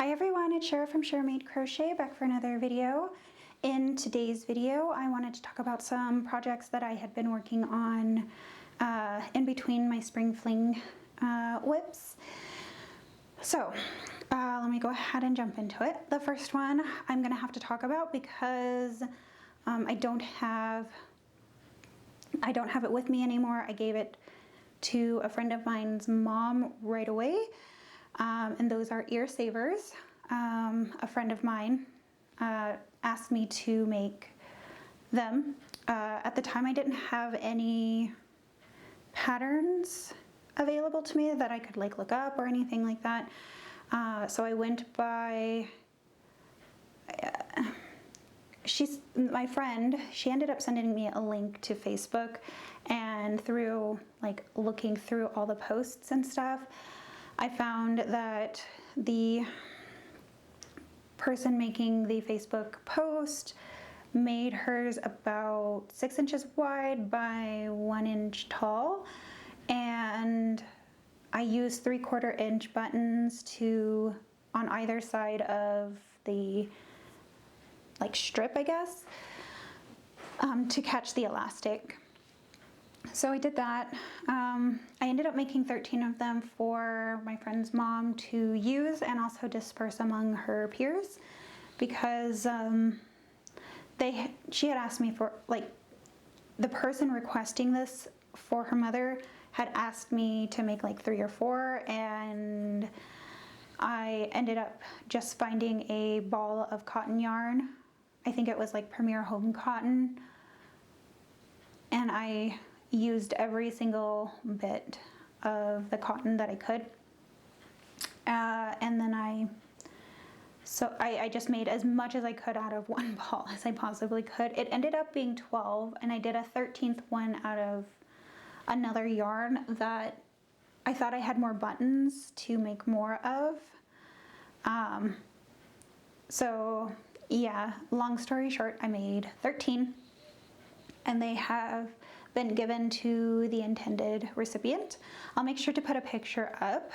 Hi everyone, it's Shara from Shara Made Crochet, back for another video. In today's video, I wanted to talk about some projects that I had been working on in between my Spring Fling whips. So let me go ahead and jump into it. The first one I'm gonna have to talk about because I don't have it with me anymore. I gave it to a friend of mine's mom right away. And those are ear savers. A friend of mine asked me to make them. At the time I didn't have any patterns available to me that I could like look up or anything like that. So I went by, my friend, she ended up sending me a link to Facebook, and through like looking through all the posts and stuff, I found that the person making the Facebook post made hers about 6 inches wide by 1 inch tall, and I used 3/4 inch buttons on either side of the like strip, I guess, to catch the elastic. So I did that. I ended up making 13 of them for my friend's mom to use and also disperse among her peers, because she had asked me for, like, the person requesting this for her mother had asked me to make like 3 or 4, and I ended up just finding a ball of cotton yarn. I think it was like Premier Home Cotton, and I used every single bit of the cotton that I could, and then I just made as much as I could out of one ball as I possibly could. It ended up being 12, and I did a 13th one out of another yarn that I thought I had more buttons to make more of. So yeah, long story short, I made 13, and they have been given to the intended recipient. I'll make sure to put a picture up.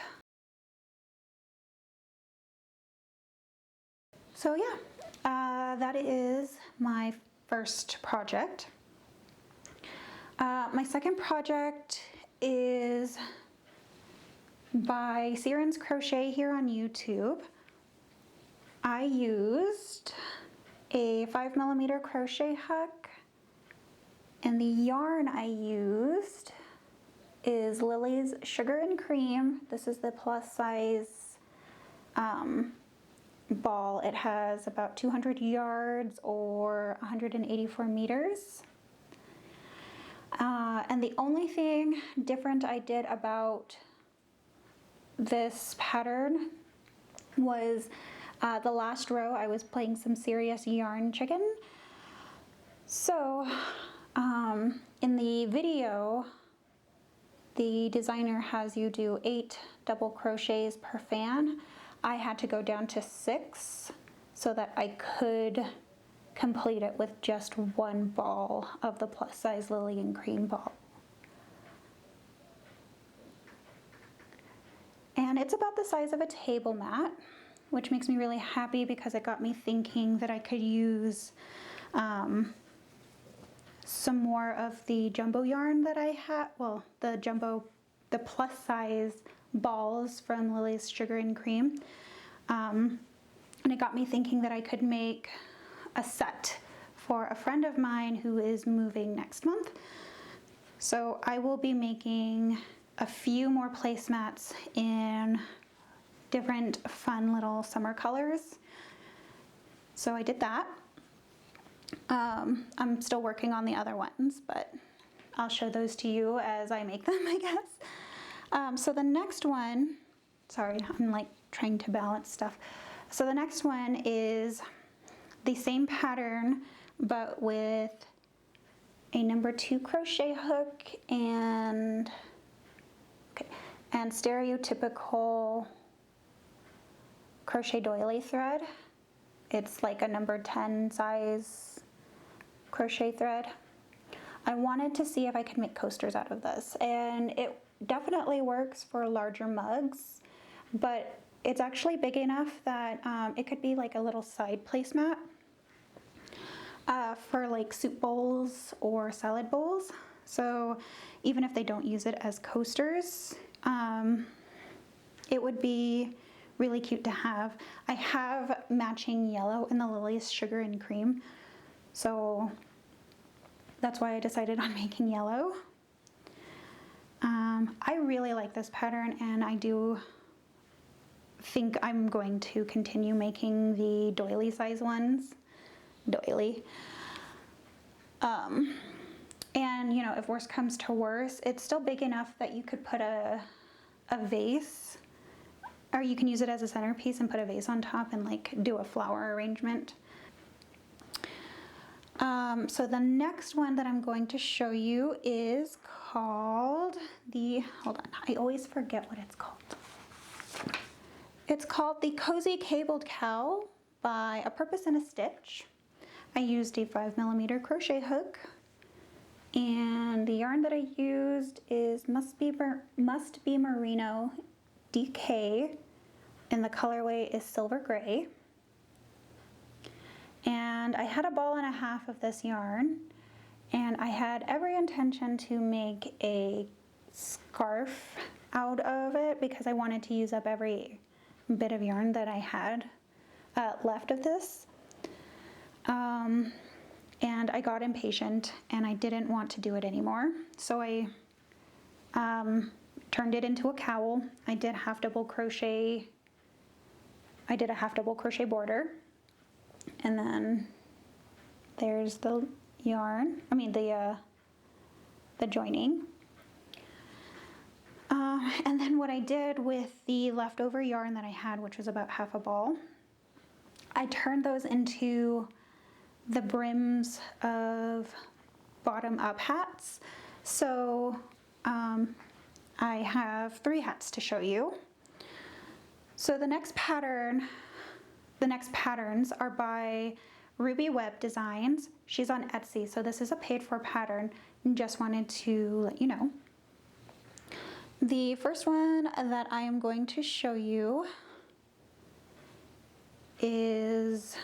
So yeah, that is my first project. My second project is by Sirin's Crochet here on YouTube. I used a 5mm crochet hook, and the yarn I used is Lily's Sugar and Cream. This is the plus size ball. It has about 200 yards or 184 meters. And the only thing different I did about this pattern was the last row I was playing some serious yarn chicken. So in the video, the designer has you do 8 double crochets per fan. I had to go down to 6 so that I could complete it with just one ball of the plus size Lily and Cream ball. And it's about the size of a table mat, which makes me really happy because it got me thinking that I could use some more of the jumbo yarn that I had, well, the plus size balls from Lily's Sugar and Cream. And it got me thinking that I could make a set for a friend of mine who is moving next month. So I will be making a few more placemats in different fun little summer colors. So I did that. I'm still working on the other ones, but I'll show those to you as I make them, I guess. So the next one, sorry, I'm like trying to balance stuff. So the next one is the same pattern, but with a number 2 crochet hook and stereotypical crochet doily thread. It's like a number 10 size crochet thread. I wanted to see if I could make coasters out of this, and it definitely works for larger mugs, but it's actually big enough that it could be like a little side placemat for like soup bowls or salad bowls. So even if they don't use it as coasters, it would be really cute to have. I have matching yellow in the Lily's Sugar and Cream, so that's why I decided on making yellow. I really like this pattern, and I do think I'm going to continue making the doily size ones. Doily. And you know, if worse comes to worse, it's still big enough that you could put a vase, or you can use it as a centerpiece and put a vase on top and like do a flower arrangement. So the next one that I'm going to show you is called hold on, I always forget what it's called. It's called the Cozy Cabled Cowl by A Purpose and a Stitch. I used a 5mm crochet hook, and the yarn that I used is Must Be Merino DK, and the colorway is Silver Gray. And I had a ball and a half of this yarn, and I had every intention to make a scarf out of it because I wanted to use up every bit of yarn that I had left of this. And I got impatient and I didn't want to do it anymore. So I turned it into a cowl. I did a half double crochet border. And then there's the yarn, the joining. And then what I did with the leftover yarn that I had, which was about half a ball, I turned those into the brims of bottom up hats. So I have 3 hats to show you. So the next patterns are by Ruby Web Designs. She's on Etsy, so this is a paid for pattern. Just wanted to let you know. The first one that I am going to show you is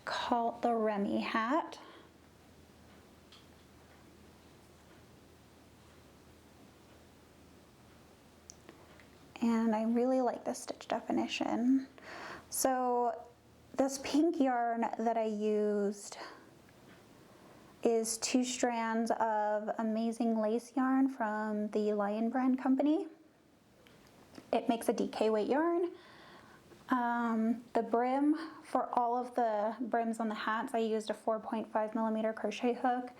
called the Remy hat. And I really like this stitch definition. So this pink yarn that I used is 2 strands of amazing lace yarn from the Lion Brand company. It makes a DK weight yarn. The brim, for all of the brims on the hats, I used a 4.5mm crochet hook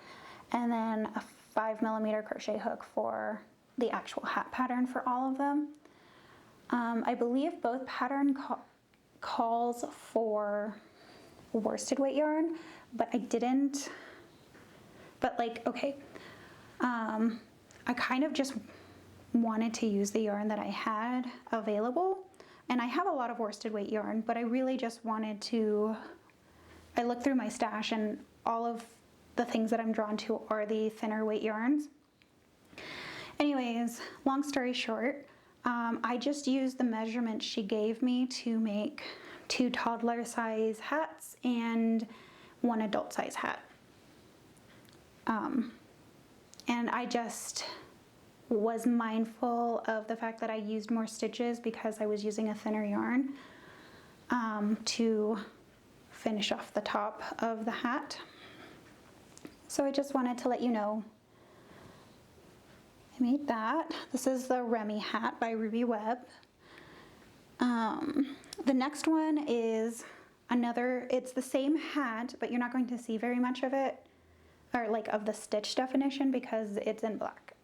and then a 5mm crochet hook for the actual hat pattern for all of them. I believe both pattern calls for worsted weight yarn, but I didn't, but like, okay, I kind of just wanted to use the yarn that I had available, and I have a lot of worsted weight yarn, but I really just wanted to, I looked through my stash and all of the things that I'm drawn to are the thinner weight yarns. Anyways, long story short, I just used the measurements she gave me to make 2 toddler size hats and 1 adult size hat. And I just was mindful of the fact that I used more stitches because I was using a thinner yarn to finish off the top of the hat. So I just wanted to let you know I made that. This is the Remy hat by Ruby Web. The next one is it's the same hat, but you're not going to see very much of it, or like of the stitch definition, because it's in black.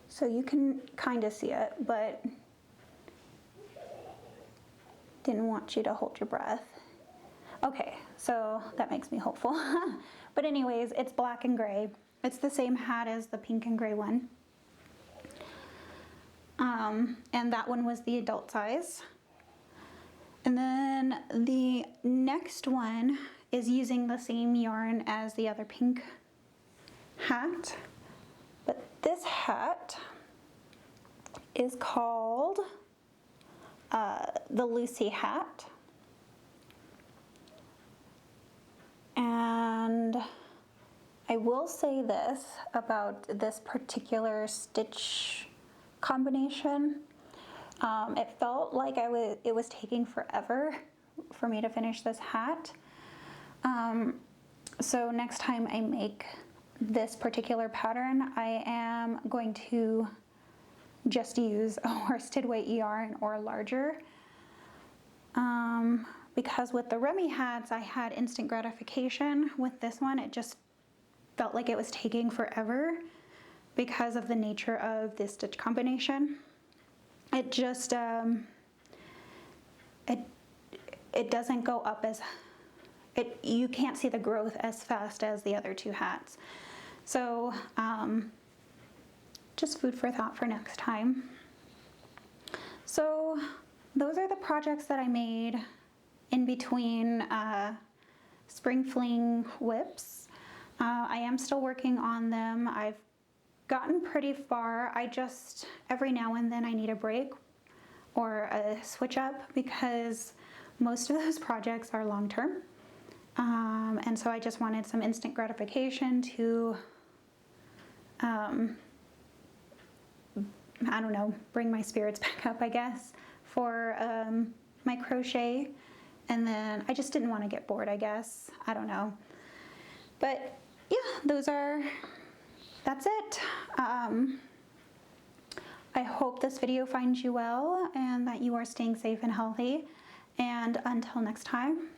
So you can kind of see it, but didn't want you to hold your breath. Okay, so that makes me hopeful. But anyways, it's black and gray. It's the same hat as the pink and gray one. And that one was the adult size. And then the next one is using the same yarn as the other pink hat, but this hat is called the Lucy hat. And I will say this about this particular stitch combination. It felt like it was taking forever for me to finish this hat. So next time I make this particular pattern, I am going to just use a worsted weight yarn or larger. Because with the Remy hats, I had instant gratification. With this one, it just felt like it was taking forever because of the nature of this stitch combination. It just, it doesn't go up as, you can't see the growth as fast as the other two hats. So, just food for thought for next time. So, those are the projects that I made in between Spring Fling whips. I am still working on them. I've gotten pretty far. I just, every now and then I need a break or a switch up because most of those projects are long term. And so I just wanted some instant gratification to, I don't know, bring my spirits back up, I guess, for my crochet. And then I just didn't want to get bored, I guess. I don't know. But yeah, that's it. I hope this video finds you well and that you are staying safe and healthy. And until next time,